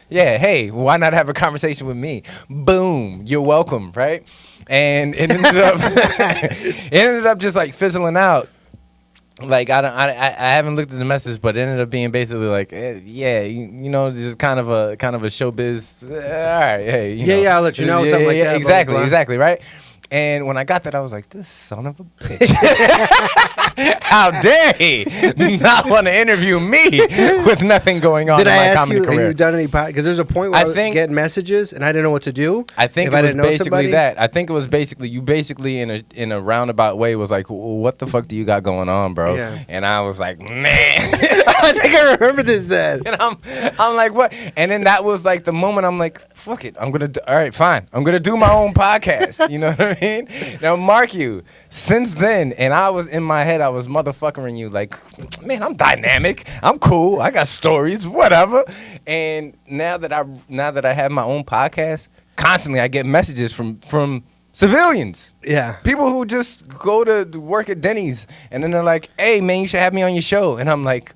hey, why not have a conversation with me? Boom, you're welcome, right? And it ended up just like fizzling out. Like I haven't looked at the message, but it ended up being basically like, this is kind of a showbiz. All right, hey, I'll let you know something like that. Exactly, right. And when I got that, I was like, this son of a bitch. How dare he not want to interview me with nothing going on in my comedy career? Have you done any podcast? Because there's a point where I was getting messages and I didn't know what to do. I think it was basically that. I think it was basically, you in a roundabout way was like, what the fuck do you got going on, bro? Yeah. And I was like, man. I think I remember this then. And I'm like, what? And then that was like the moment I'm like, fuck it. All right, fine. I'm going to do my own podcast. You know what I mean? Now, mark you, since then, and I was in my head, I was motherfuckering you like, man, I'm dynamic. I'm cool. I got stories, whatever. And now that I have my own podcast, constantly I get messages from Civilians. Yeah. People who just go to work at Denny's and then they're like, "Hey, man, you should have me on your show." And I'm like,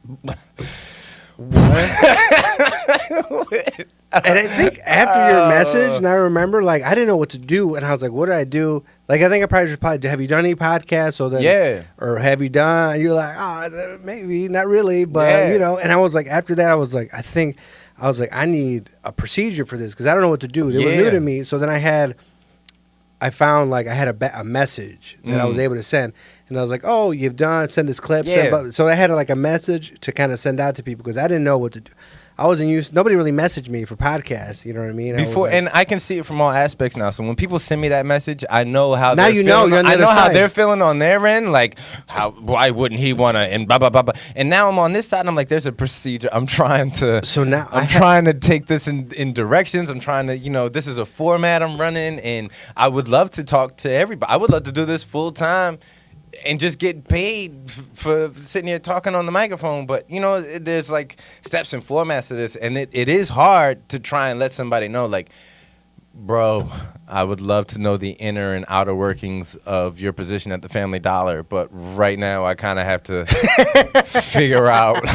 And I think after your message, and I remember, like, I didn't know what to do, and I was like, "What did I do?" Like, I think I probably replied, "Have you done any podcasts?" So then, Yeah. or have you done? You're like, "Oh, maybe, not really," but Yeah. you know. And I was like, after that, I was like, I need a procedure for this because I don't know what to do. It was new Yeah. to me. So then I found like I had a message that I was able to send, and I was like, "Oh, you've done send this clip." Yeah. So I had like a message to kind of send out to people because I didn't know what to do. I wasn't used. Nobody really messaged me for podcasts. You know what I mean? Before, and I can see it from all aspects now. So when people send me that message, I know how Now they're you know, feeling. you're on the I other know how side. they're feeling on their end. Like, why wouldn't he want to? And blah blah blah blah. And now I'm on this side. And I'm like, there's a procedure. I'm trying to. So now I'm trying to take this in directions. I'm trying to, this is a format I'm running, and I would love to talk to everybody. I would love to do this full time. And just get paid for sitting here talking on the microphone. But, there's like steps and formats to this. And it is hard to try and let somebody know, like, bro, I would love to know the inner and outer workings of your position at the Family Dollar. But right now I kind of have to figure out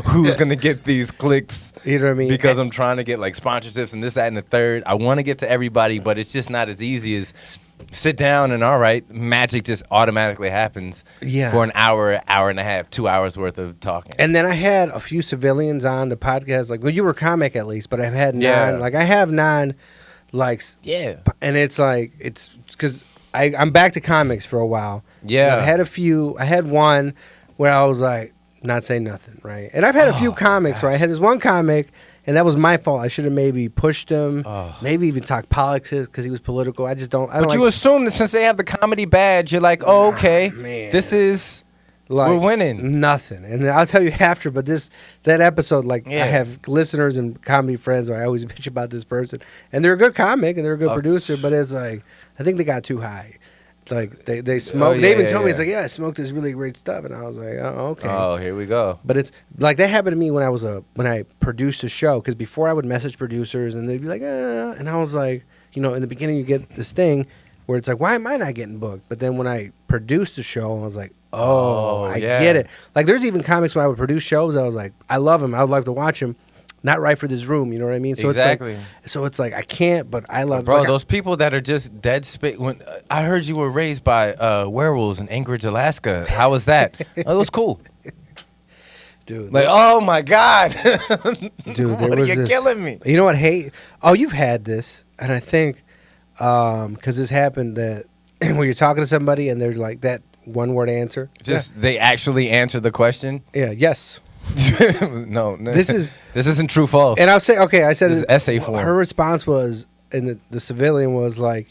who's going to get these clicks. You know what I mean? Because I'm trying to get like sponsorships and this, that, and the third. I want to get to everybody, but it's just not as easy as sit down and all right, magic just automatically happens for an hour, hour and a half, 2 hours worth of talking. And then I had a few civilians on the podcast. Like, well, you were a comic at least, but I've had nine. Yeah. Like, I have nine, like, Yeah. and it's like, it's because I'm back to comics for a while. Yeah. So I had a few. I had one where I was like, not saying nothing, right? And I've had a few comics where I had this one comic, and that was my fault. I should have maybe pushed him, maybe even talked politics because he was political. I don't But you assume that since they have the comedy badge, you're like, oh, okay, man. this is, like, we're winning. Nothing. And then I'll tell you after, but that episode, like, Yeah. I have listeners and comedy friends where I always bitch about this person. And they're a good comic and they're a good producer, but it's like, I think they got too high. Like, they smoked. They even told me, it's like, I smoked this really great stuff. And I was like, oh, okay. Oh, here we go. But it's like that happened to me when I produced a show, because before I would message producers and they'd be like, and I was like, in the beginning you get this thing where it's like, why am I not getting booked? But then when I produced the show, I was like, I get it. Like, there's even comics when I would produce shows, I was like, I love him, I would like to watch him. Not right for this room, you know what I mean? So Exactly. It's like I can't, but I love. Bro, like, those people that are just dead space. When I heard you were raised by werewolves in Anchorage, Alaska. How was that? It was cool. dude. Like, oh my God, Dude, what are you killing me? You know what? Oh, you've had this, and I think because this happened that when you're talking to somebody and they're like that one word answer. Just they actually answer the question. Yeah. Yes. no, This isn't true false. And I'll say, okay, I said This is essay form. Her response was, and the civilian was like,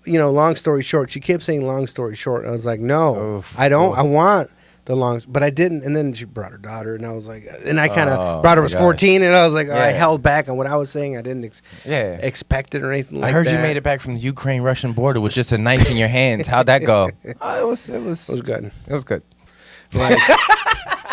long story short. She kept saying long story short. I was like, no, Oof. I don't. I want the long, but I didn't. And then she brought her daughter, and I was like, and I kind of brought her was 14, and I was like, I held back on what I was saying. I didn't expect it or anything like that. I heard you made it back from the Ukraine-Russian border with just a knife in your hands. How'd that go? It was good. It was good. Like,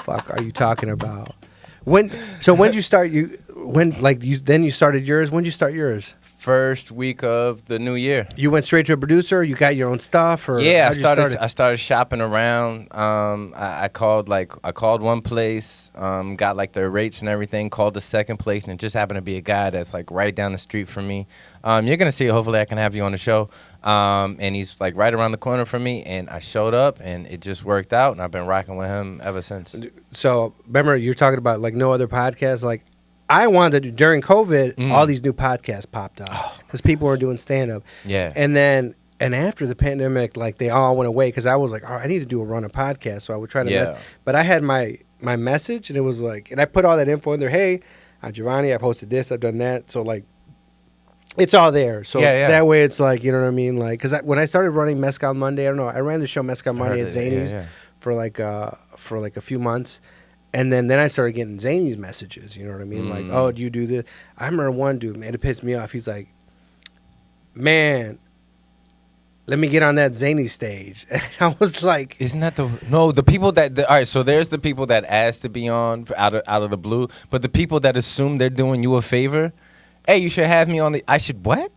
fuck are you talking about? When did you start? Then you started yours. When did you start yours? First week of the new year. You went straight to a producer. You got your own stuff, or Yeah, how'd you start it? I started shopping around. I called one place, got like their rates and everything. Called the second place, and it just happened to be a guy that's like right down the street from me. You're gonna see. Hopefully, I can have you on the show. And he's like right around the corner from me, and I showed up, and it just worked out, and I've been rocking with him ever since. So remember, you're talking about like no other podcasts. Like, I wanted to, during COVID, all these new podcasts popped up because people were doing stand up. Yeah. And after the pandemic, like they all went away because I was like, I need to do a run of podcasts. So I would try to, but I had my message, and it was like, and I put all that info in there. Hey, I'm Giovanni. I've hosted this. I've done that. So like, it's all there. So that way it's like, you know what I mean? Like, because when I started running Mezcal Monday, I don't know, I ran the show Mezcal Monday at Zany's for like a few months. And then I started getting Zany's messages, you know what I mean? Like, oh, do you do this? I remember one dude, man, it pissed me off. He's like, man, let me get on that Zany stage. And I was like, isn't that the people that all right, so there's the people that asked to be on out of the blue, but the people that assume they're doing you a favor, hey, you should have me on I should what?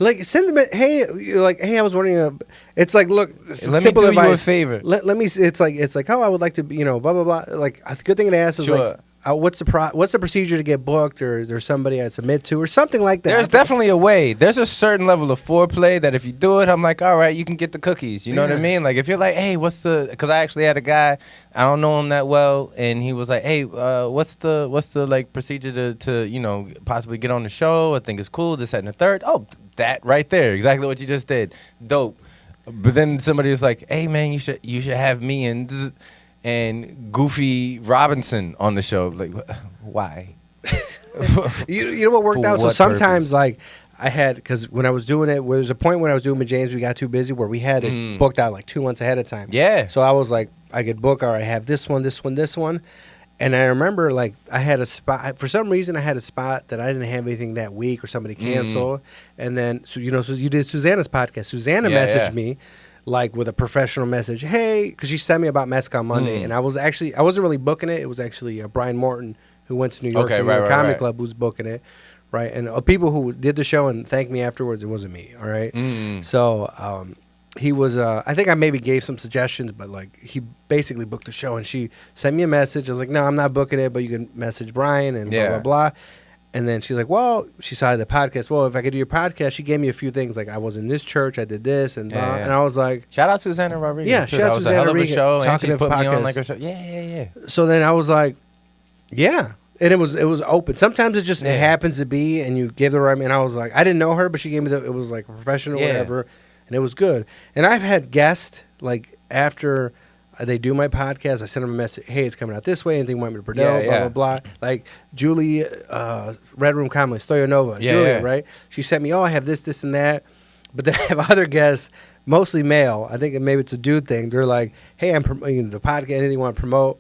Like send them. Hey, you're like, hey, I was wondering. It's like, look, Let me do you a favor. Let me. It's like, oh, I would like to, blah blah blah. Like a good thing to ask is Sure. like, what's the procedure to get booked, or there's somebody I submit to, or something like that. There's definitely a way. There's a certain level of foreplay that if you do it, I'm like, all right, you can get the cookies. You know what I mean? Like if you're like, hey, because I actually had a guy, I don't know him that well, and he was like, hey, what's the like procedure to possibly get on the show? I think it's cool. This, that, and the third. Oh, that right there, exactly what you just did. Dope. But then somebody was like, hey man, you should have me and Goofy Robinson on the show. Like, why? you know what worked For out? So what sometimes purpose? like I had, because when I was doing it, there's a point when I was doing with James, we got too busy where we had it booked out like 2 months ahead of time. Yeah. So I was like, I could book, all right, I have this one. And I remember like I had a spot, for some reason I had a spot that I didn't have anything that week, or somebody canceled. And then, so you did Susanna's podcast. Susanna messaged me like with a professional message. Hey, because she sent me about Mezcal Monday. And I wasn't really booking it. It was actually Brian Morton, who went to New York, to New York Comedy Club, who's booking it. Right. And people who did the show and thanked me afterwards, it wasn't me. All right. So, he was, I think I maybe gave some suggestions, but like he basically booked the show, and she sent me a message. I was like, no, I'm not booking it, but you can message Brian and blah, blah, blah. And then she's like, well, she saw the podcast. Well, if I could do your podcast, she gave me a few things. Like I was in this church, I did this, and blah. And I was like, shout out Susanna Rodriguez. Yeah, shout out Susanna Rodriguez. A hell of a show, and she Talkative put me on podcast. like a show. Yeah. so then I was like, yeah. And it was open. Sometimes it happens to be, and you give the right. And I was like, I didn't know her, but she gave me it was like professional, whatever. And it was good. And I've had guests, like, after they do my podcast, I send them a message, hey, it's coming out this way, anything you want me to promote, blah, blah, blah. Like, Julie, Red Room Comedy, Stoyanova, Julia, right? She sent me, I have this, and that. But then I have other guests, mostly male. I think maybe it's a dude thing. They're like, hey, I'm promoting the podcast, anything you want to promote,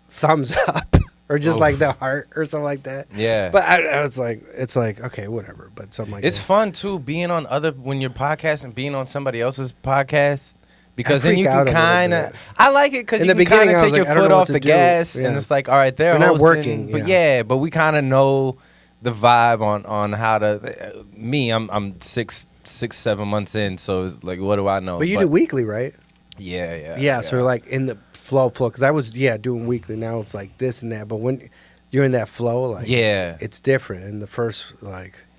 thumbs up. Or just like the heart or something like that. Yeah. But I was like, it's like, okay, whatever. But something like it's that. fun too, being on when you're podcasting, being on somebody else's podcast. Because I then you freak out can a little kind of, bit. I like it because In you the can kind beginning, of I was take like, your I don't foot know what off to the do. gas, Yeah. and it's like, all right, they're We're not hosting, working, but yeah. but we kind of know the vibe on how to. Me, I'm 7 months in, so it's like, what do I know? But you do weekly, right? Yeah. So like in the flow, because I was doing weekly. Now it's like this and that. But when you're in that flow, like it's different. In the first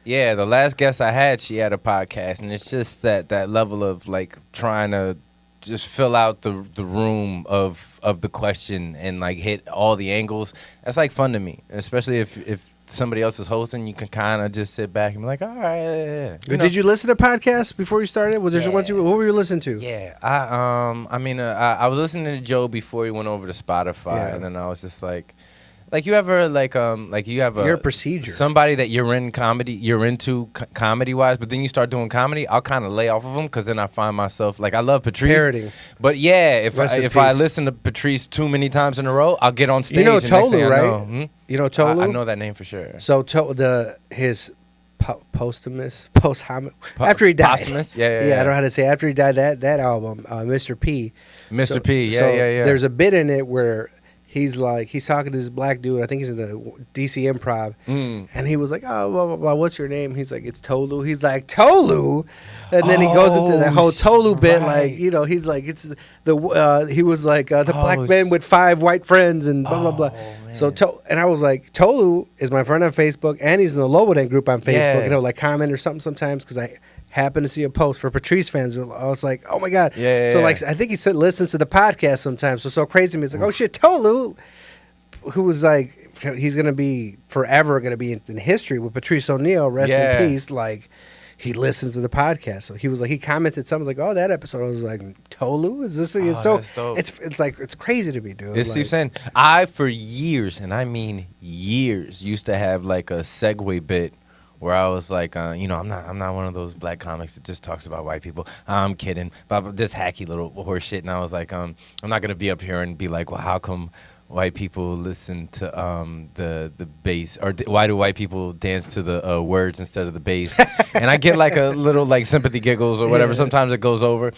Yeah, the last guest I had, she had a podcast, and it's just that level of like trying to just fill out the room of the question and like hit all the angles. That's like fun to me, especially if somebody else is hosting. You can kind of just sit back and be like, all right. Yeah. Did you listen to podcasts before you started? Was there ones what were you listening to? Yeah, I was listening to Joe before he went over to Spotify, and then I was just like you ever you have your procedure, somebody that you're into comedy wise, but then you start doing comedy, I'll kind of lay off of them because then I find myself like I love Patrice, parroting. But if I listen to Patrice too many times in a row, I'll get on stage. You know and next thing Tolu, I right? know, You know Tolu? I know that name for sure. So his after he died. Posthumous? Yeah. I don't know how to say after he died, that album, Mr. P. Mr. P. Yeah. There's a bit in it where he's talking to this black dude. I think he's in the DC Improv, and he was like, "Oh, blah, blah, blah, what's your name?" He's like, "It's Tolu." He's like, "Tolu," and then he goes into that whole Tolu bit, like he's like, "It's he was like the black man with 5 white friends and blah blah blah." Man. So and I was like, Tolu is my friend on Facebook, and he's in the Lobo Den group on Facebook. Yeah. And he'll like comment or something sometimes because I happened to see a post for Patrice fans. I was like, oh my god. So like I think he listens to the podcast sometimes. So crazy to me. It's like, oh shit, Tolu, who was like, he's gonna be forever gonna be in history with Patrice O'Neal, rest in peace. Like he listens to the podcast. So he was like, he commented something like, oh, that episode. I was like, Tolu, is this thing? It's so that's dope. it's like it's crazy to me, dude. It's Steve saying I for years, and I mean years, used to have like a segue bit where I was like, I'm not one of those black comics that just talks about white people. I'm kidding, but this hacky little horse shit. And I was like, I'm not gonna be up here and be like, well, how come white people listen to the bass, or why do white people dance to the words instead of the bass? And I get like a little like sympathy giggles or whatever. Sometimes it goes over.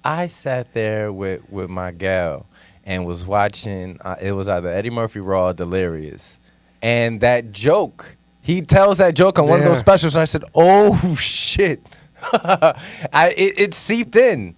I sat there with my gal and was watching. It was either Eddie Murphy Raw or Delirious, and that joke He tells that joke on one of those Yeah. specials, and I said, "Oh shit!" It seeped in.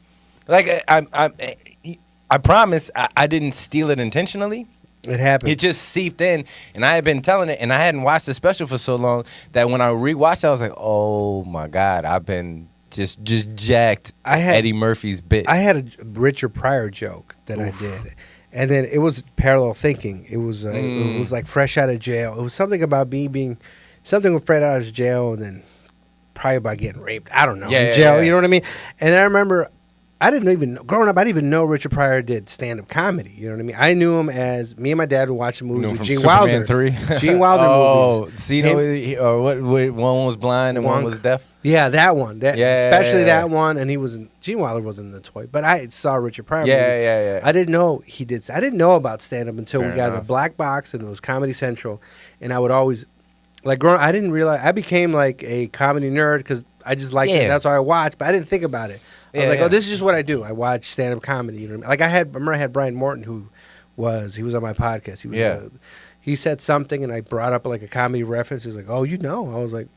Like I promise, I didn't steal it intentionally. It happened. It just seeped in, and I had been telling it, and I hadn't watched the special for so long that when I rewatched it, I was like, "Oh my god, I've been just jacked." Eddie Murphy's bit. I had a Richard Pryor joke that I did, and then it was parallel thinking. It was like fresh out of jail. It was something about me being something with Fred out of jail, and then probably about getting raped. I don't know. Yeah, in yeah, jail. yeah. You know what I mean? And I remember. I didn't even growing up. I didn't even know Richard Pryor did stand-up comedy. You know what I mean? I knew him as me and my dad would watch the movies with from Gene Superman Wilder. 3? Gene Wilder movies. See, or what? One was blind and one was deaf. Yeah, that one. Especially yeah. that one. And he was in, Gene Wilder wasn't in the toy, but I saw Richard Pryor movies. Yeah. I didn't know he did. I didn't know about stand-up until Fair we got in enough. the black box and it was Comedy Central, and I would always like growing. I didn't realize I became like a comedy nerd because I just liked it. That's why I watched, but I didn't think about it. I was like, oh, this is just what I do. I watch stand-up comedy. You know what I mean? Like I remember I had Brian Morton he was on my podcast. He was he said something and I brought up like a comedy reference. He was like, oh, you know. I was like,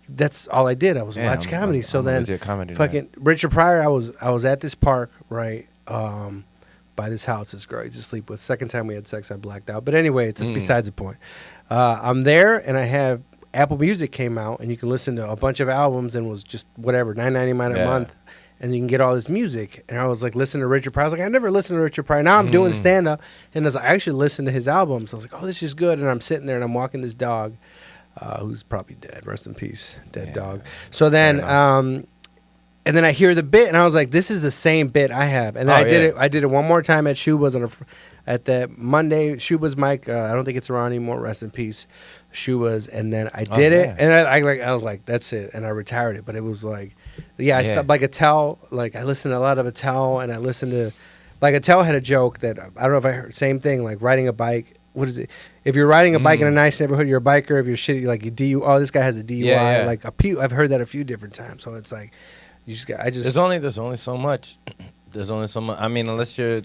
that's all I did. I was watch comedy. So I'm a then legit comedy fucking Richard Pryor, I was at this park, right? By this house, this girl I used to sleep with. Second time we had sex, I blacked out. But anyway, it's just besides the point. I'm there and I have Apple Music came out and you can listen to a bunch of albums and was just whatever, $9.99 a month. And you can get all this music. And I was like, listening to Richard Pryor. I was like, I never listened to Richard Pryor. Now I'm doing stand-up. And I was like, I actually listened to his albums. I was like, oh, this is good. And I'm sitting there and I'm walking this dog who's probably dead. Rest in peace. Dead dog. So then, and then I hear the bit. And I was like, this is the same bit I have. And then I did it one more time at Shuba's at that Monday. Shuba's mic. I don't think it's around anymore. Rest in peace. Shuba's. And then I did it. And I was like, that's it. And I retired it. But it was like, I stopped like Attell. Like I listened to a lot of Attell, and I listened to like Attell had a joke that I don't know if I heard. Same thing, like riding a bike. What is it? If you're riding a bike in a nice neighborhood, you're a biker. If you're shitty, like you DUI. Oh, this guy has a DUI. Like I've heard that a few different times. So it's like you just got. There's only so much. There's only so much. I mean, unless you're.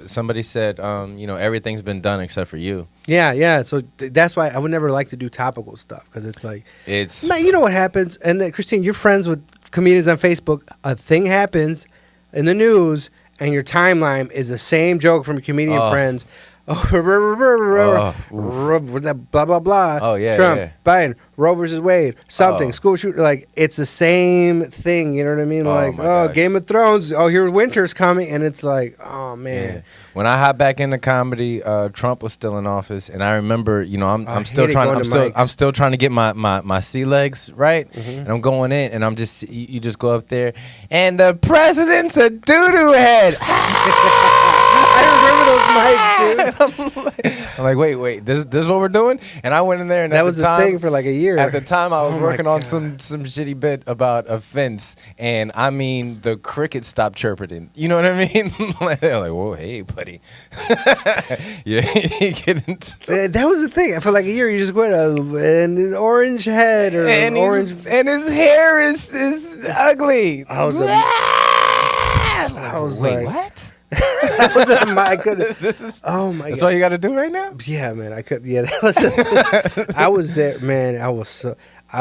Somebody said, everything's been done except for you. Yeah. So that's why I would never like to do topical stuff because it's like man, you know what happens. And then, Christine, you're friends with comedians on Facebook. A thing happens in the news, and your timeline is the same joke from your comedian friends. Blah blah blah. Oh yeah, Trump, Biden, Roe versus Wade, something, school shooter. Like it's the same thing. You know what I mean? Like gosh. Game of Thrones. Oh, here winter's coming, and it's like, oh man. Yeah. When I hopped back into comedy, Trump was still in office, and I remember, I'm still trying to get my sea legs right, and I'm going in, and I'm just you just go up there, and the president's a doo-doo head. I remember those mics, dude. I'm like, wait, this is what we're doing? And I went in there, and that was the thing for like a year. At the time, I was Oh working my on God. some shitty bit about a fence, and I mean, the crickets stopped chirping. You know what I mean? They're like, whoa, hey, buddy. Yeah, you get into That was the thing. For like a year, you just went an orange head or and orange. his hair is ugly. I was wait, like, what? that was I couldn't. Oh my That's God. all you got to do right now? Yeah, man. I could. Yeah, that was. I was there, man. I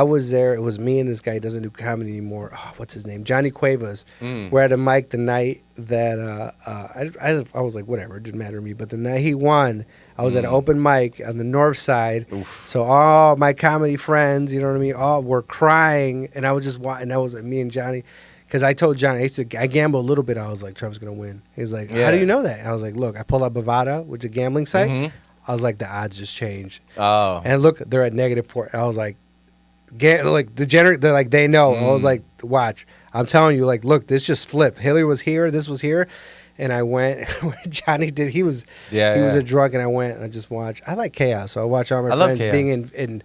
was there. It was me and this guy. He doesn't do comedy anymore. Oh, what's his name? Johnny Cuevas. We're at a mic the night that I was like, whatever. It didn't matter to me. But the night he won, I was at an open mic on the north side. Oof. So all my comedy friends, you know what I mean, all were crying, and I was just watching. That was like me and Johnny. Because I told Johnny, I gamble a little bit. I was like, Trump's going to win. He's like, how do you know that? And I was like, look, I pulled up Bovada, which is a gambling site. I was like, the odds just changed. Oh. And look, they're at -4. I was like, they're like, they know. I was like, watch. I'm telling you, like, look, this just flipped. Hillary was here. This was here. And I went where Johnny did. He was a drunk, and I went and I just watched. I like chaos, so I watch all my friends being in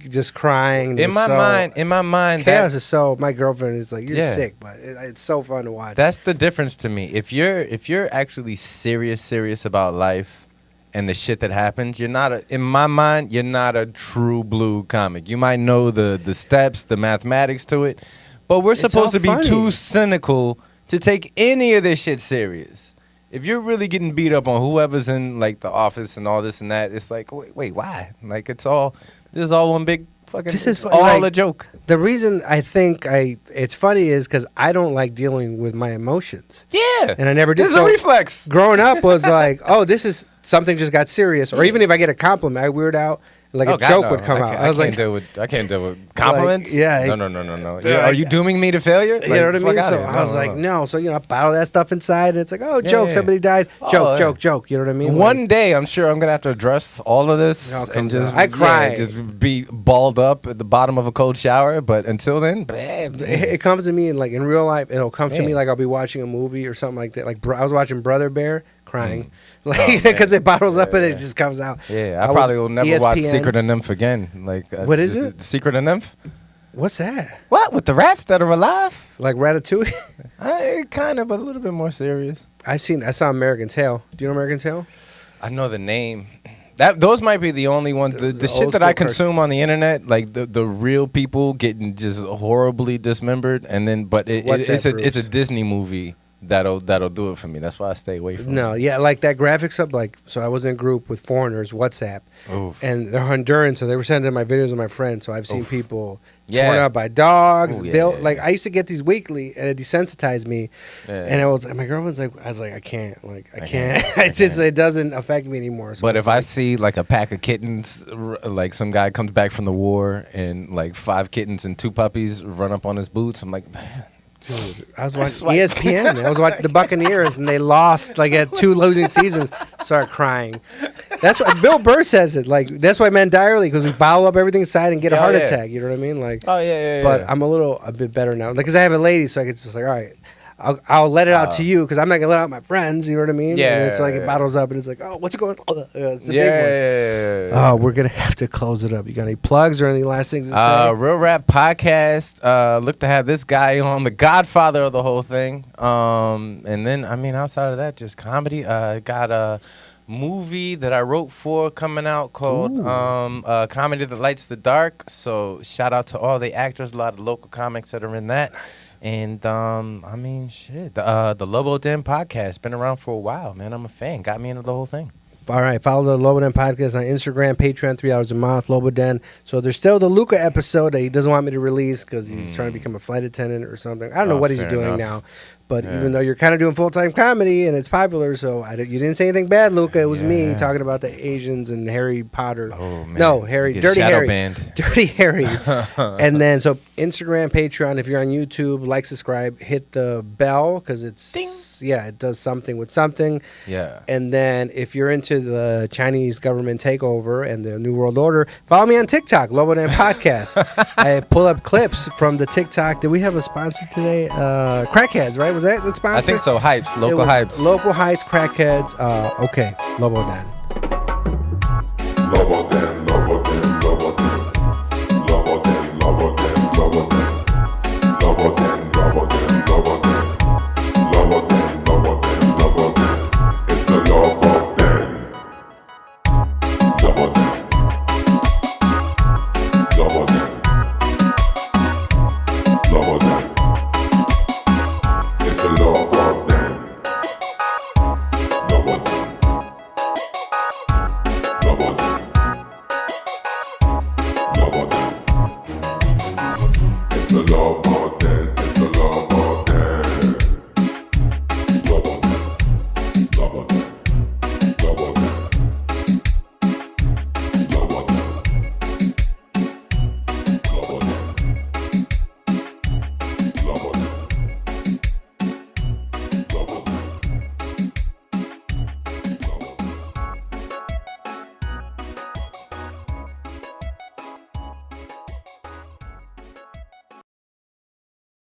just crying. In my mind, chaos is so. My girlfriend is like, you're sick, but it's so fun to watch. That's the difference to me. If you're actually serious about life and the shit that happens, in my mind, you're not a true blue comic. You might know the steps, the mathematics to it, but we're supposed to be too cynical to take any of this shit serious. If you're really getting beat up on whoever's in like the office and all this and that, it's like, wait, why? Like it's all This is all one big fucking. This is all like- a joke. The reason I think it's funny is because I don't like dealing with my emotions. Yeah, And I never did. This is So a reflex. growing up was like, oh, this is something just got serious. Or even if I get a compliment, I weird out. Like a God, joke no. would come out. I was can't like, deal with. I can't deal with compliments. yeah, No. Dude, Yeah, are you dooming me to failure? you know what I mean? So I I was like, no. So, I bottle that stuff inside. And it's like, oh, joke. yeah. Somebody died. Oh, Joke, yeah. joke. You know what I mean? One day, I'm sure I'm gonna have to address all of this It all and comes just out. I cry. just be balled up at the bottom of a cold shower. But until then, It comes to me in real life. It'll come to Man. me like I'll be watching a movie or something like that. Like I was watching Brother Bear, crying, Oh, like man. because it bottles up and it just comes out. yeah, I was probably will never watch ESPN. Secret of Nymph again. Like, What is it? Secret of Nymph? What's that? What with the rats that are alive? Like Ratatouille? I kind of, but a little bit more serious. I saw American Tail. Do you know American Tail? I know the name. Those might be the only ones. The the shit old that I school consume on the internet, like the real people getting just horribly dismembered, and then it's a Disney movie that'll do it for me. That's why I stay away from. No, yeah, like that graphics up. Like, so I was in a group with foreigners, WhatsApp, Oof. and they're Honduran, so they were sending my videos of my friends. So I've seen people Yeah. torn up by dogs. Ooh, yeah, built yeah, like yeah. I used to get these weekly, and it desensitized me. Yeah. And my girlfriend's like, I was like, I can't, I I can't. can't. It's just it doesn't affect me anymore. So But it's if I like, see like a pack of kittens, like some guy comes back from the war and like 5 kittens and 2 puppies run up on his boots, I'm like, man. dude, I was watching ESPN. I was watching the Buccaneers, and they lost like at 2 losing seasons. Started crying. That's why Bill Burr says it. Like that's why men die early because we bottle up everything inside and get a Oh, heart yeah. attack. You know what I mean? Like, Oh yeah. but I'm a bit better now. Like, because I have a lady, so I could just like, all right, I'll let it out to you because I'm not gonna let out my friends. You know what I mean? Yeah, And it's like it yeah. bottles up, and it's like, oh, what's going on? It's a big one. Yeah. Oh, we're gonna have to close it up. You got any plugs or any last things to say? Real Rap podcast. Look to have this guy on, the godfather of the whole thing. And then outside of that, just comedy. Got a movie that I wrote for coming out called Comedy That Lights the Dark. So shout out to all the actors, a lot of local comics that are in that. And the Lobo Den podcast been around for a while, man. I'm a fan. Got me into the whole thing. All right, follow the Lobo Den podcast on Instagram, Patreon, $3 a month, Lobo Den. So there's still the Luca episode that he doesn't want me to release because he's trying to become a flight attendant or something. I don't know what he's fair doing enough. now. But Yeah. even though you're kind of doing full-time comedy and it's popular, so you didn't say anything bad, Luca. It was me Yeah. talking about the Asians and Harry Potter. Oh, man. No, You get Dirty shadow Harry. banned. Dirty Harry. And then, so Instagram, Patreon, if you're on YouTube, like, subscribe, hit the bell because it does something with something. Yeah. And then if you're into the Chinese government takeover and the New World Order, follow me on TikTok, Lobo Den Podcast. I pull up clips from the TikTok. Did we have a sponsor today? Crackheads, right? Was that the sponsor? I think so. Hypes. It Local was Hypes. Local Heights, Crackheads. Okay, Lobo Den. Lobo Den.